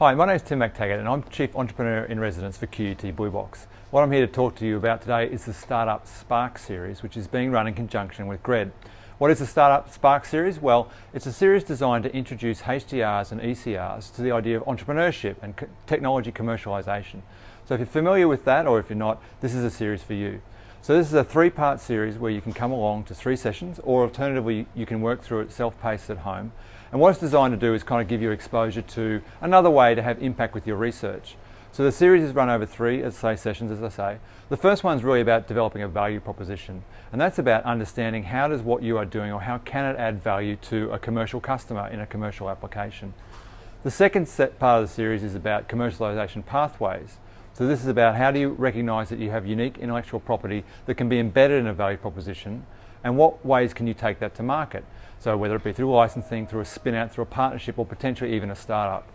Hi, my name is Tim McTaggart and I'm Chief Entrepreneur in Residence for QUT Bluebox. What I'm here to talk to you about today is the Startup Spark series, which is being run in conjunction with GRE+D. What is the Startup Spark series? Well, it's a series designed to introduce HDRs and ECRs to the idea of entrepreneurship and technology commercialization. So if you're familiar with that, or if you're not, this is a series for you. So this is a 3-part series where you can come along to 3 sessions, or alternatively you can work through it self-paced at home. And what it's designed to do is kind of give you exposure to another way to have impact with your research. So the series is run over 3, sessions, as I say. The first one's really about developing a value proposition, and that's about understanding how does what you are doing, or how can it add value to a commercial customer in a commercial application. The second part of the series is about commercialization pathways. So this is about how do you recognise that you have unique intellectual property that can be embedded in a value proposition, and what ways can you take that to market? So whether it be through licensing, through a spin-out, through a partnership, or potentially even a startup.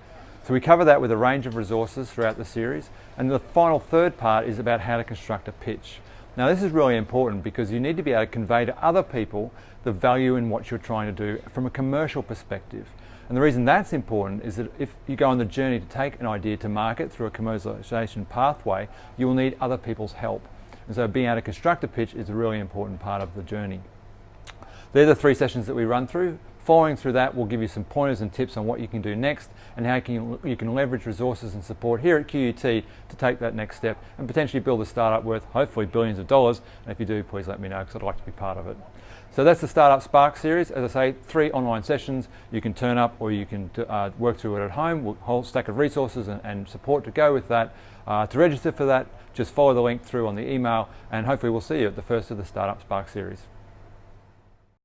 So we cover that with a range of resources throughout the series, and the final third part is about how to construct a pitch. Now this is really important because you need to be able to convey to other people the value in what you're trying to do from a commercial perspective. And the reason that's important is that if you go on the journey to take an idea to market through a commercialization pathway, you will need other people's help. And so being able to construct a pitch is a really important part of the journey. They're the 3 sessions that we run through. Following through that, we'll give you some pointers and tips on what you can do next and how you can leverage resources and support here at QUT to take that next step and potentially build a startup worth hopefully billions of dollars. And if you do, please let me know because I'd like to be part of it. So that's the Startup Spark series. As I say, 3 online sessions. You can turn up or you can work through it at home. We'll whole stack of resources and support to go with that. To register for that, just follow the link through on the email, and hopefully we'll see you at the first of the Startup Spark series.